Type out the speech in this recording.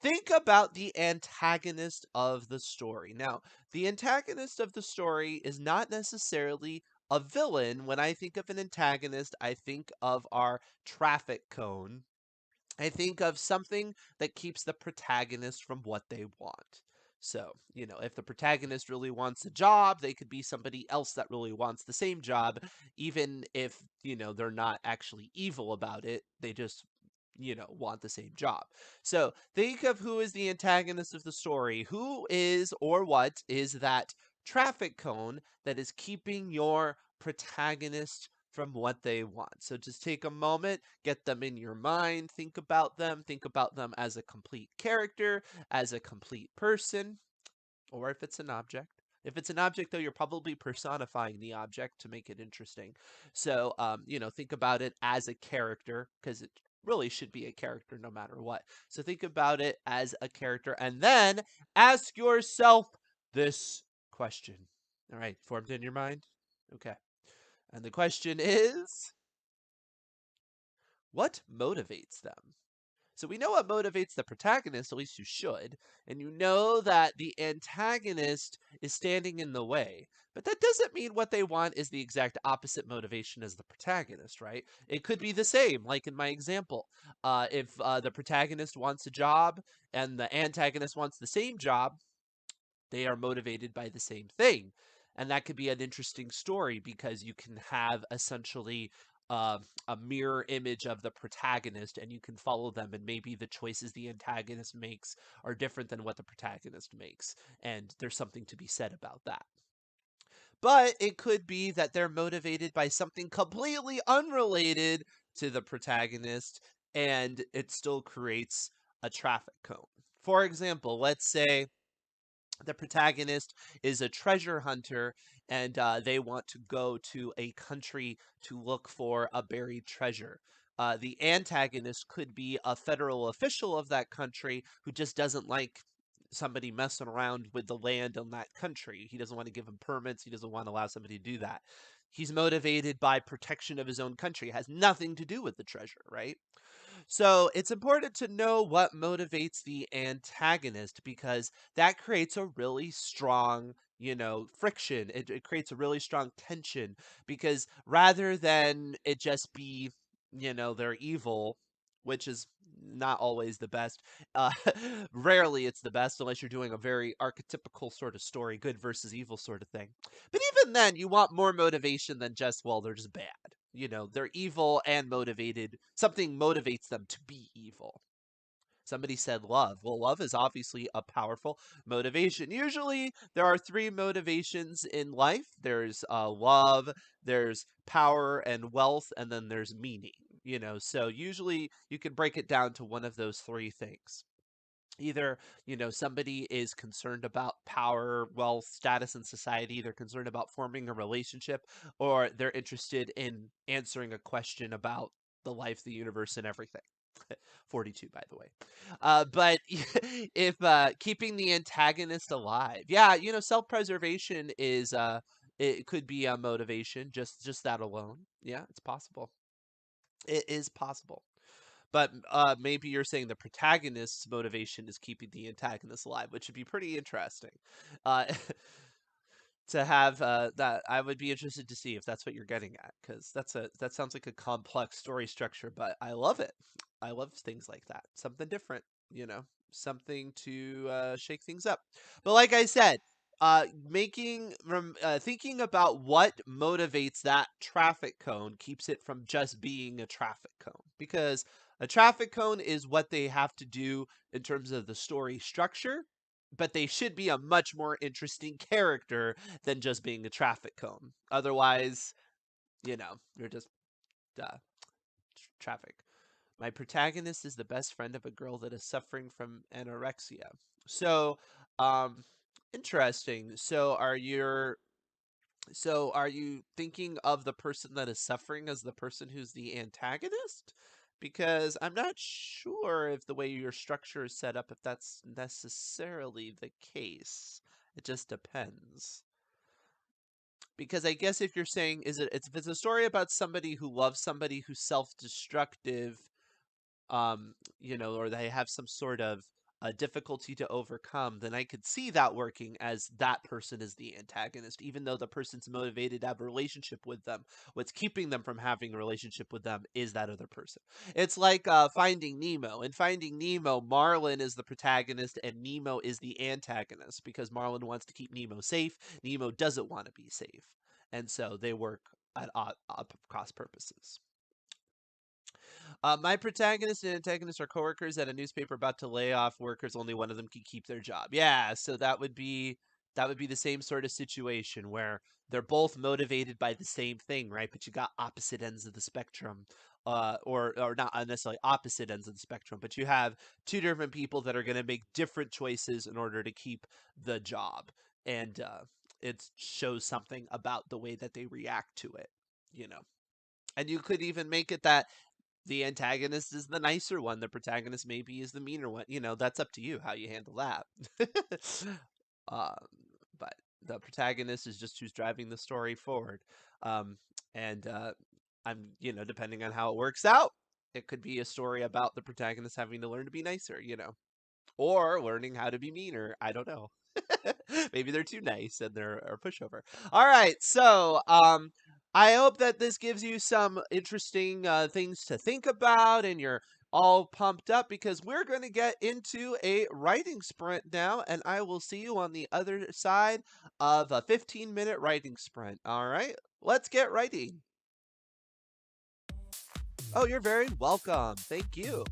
think about the antagonist of the story. Now, the antagonist of the story is not necessarily a villain. When I think of an antagonist, I think of our traffic cone. I think of something that keeps the protagonist from what they want. So, if the protagonist really wants a job, they could be somebody else that really wants the same job, even if, they're not actually evil about it. They just, want the same job. So, think of who is the antagonist of the story. Who is or what is that traffic cone that is keeping your protagonist from what they want? So, just take a moment, get them in your mind, think about them as a complete character, as a complete person, or if it's an object. If it's an object, though, you're probably personifying the object to make it interesting. So, think about it as a character because it really should be a character no matter what. So, think about it as a character and then ask yourself this question. All right, formed in your mind? Okay. And the question is, what motivates them? So we know what motivates the protagonist, at least you should, and you know that the antagonist is standing in the way. But that doesn't mean what they want is the exact opposite motivation as the protagonist, right? It could be the same, like in my example. If the protagonist wants a job and the antagonist wants the same job, they are motivated by the same thing. And that could be an interesting story because you can have essentially uh, a mirror image of the protagonist and you can follow them. And maybe the choices the antagonist makes are different than what the protagonist makes. And there's something to be said about that. But it could be that they're motivated by something completely unrelated to the protagonist and it still creates a traffic cone. For example, let's say the protagonist is a treasure hunter and they want to go to a country to look for a buried treasure. The antagonist could be a federal official of that country who just doesn't like somebody messing around with the land in that country. He doesn't want to give them permits. He doesn't want to allow somebody to do that. He's motivated by protection of his own country. It has nothing to do with the treasure, right? So it's important to know what motivates the antagonist because that creates a really strong, friction. It creates a really strong tension because rather than it just be, they're evil, which is not always the best. Uh, Rarely it's the best unless you're doing a very archetypical sort of story, good versus evil sort of thing. But even then, you want more motivation than just, well, they're just bad. They're evil and motivated. Something motivates them to be evil. Somebody said love. Well, love is obviously a powerful motivation. Usually, there are three motivations in life there's love, there's power and wealth, and then there's meaning. So usually you can break it down to one of those three things. Either, somebody is concerned about power, wealth, status in society, they're concerned about forming a relationship, or they're interested in answering a question about the life, the universe, and everything. 42, by the way. But if keeping the antagonist alive, yeah, self-preservation is it could be a motivation, just that alone. Yeah, it's possible. It is possible. But maybe you're saying the protagonist's motivation is keeping the antagonist alive, which would be pretty interesting. Uh, to have that, I would be interested to see if that's what you're getting at, because that sounds like a complex story structure, but I love it. I love things like that. Something different, something to shake things up. But like I said, thinking about what motivates that traffic cone keeps it from just being a traffic cone, because a traffic cone is what they have to do in terms of the story structure, but they should be a much more interesting character than just being a traffic cone. Otherwise, you're just traffic. My protagonist is the best friend of a girl that is suffering from anorexia. So, um, interesting. So are you thinking of the person that is suffering as the person who's the antagonist? Because I'm not sure if the way your structure is set up, if that's necessarily the case. It just depends. Because I guess if you're saying if it's a story about somebody who loves somebody who's self-destructive, or they have some sort of a difficulty to overcome, then I could see that working as that person is the antagonist, even though the person's motivated to have a relationship with them. What's keeping them from having a relationship with them is that other person. It's like Finding Nemo. In Finding Nemo, Marlin is the protagonist and Nemo is the antagonist because Marlin wants to keep Nemo safe. Nemo doesn't want to be safe. And so they work at cross purposes. My protagonist and antagonist are coworkers at a newspaper about to lay off workers. Only one of them can keep their job. Yeah, so that would be the same sort of situation where they're both motivated by the same thing, right? But you got opposite ends of the spectrum, or not necessarily opposite ends of the spectrum, but you have two different people that are going to make different choices in order to keep the job, and it shows something about the way that they react to it, you know. And you could even make it that the antagonist is the nicer one. The protagonist maybe is the meaner one. That's up to you how you handle that. um, but the protagonist is just who's driving the story forward. Um, and depending on how it works out, it could be a story about the protagonist having to learn to be nicer, or learning how to be meaner. I don't know. Maybe they're too nice and they're a pushover. All right, so I hope that this gives you some interesting things to think about, and you're all pumped up because we're going to get into a writing sprint now, and I will see you on the other side of a 15-minute writing sprint. All right, let's get writing. Oh, you're very welcome. Thank you.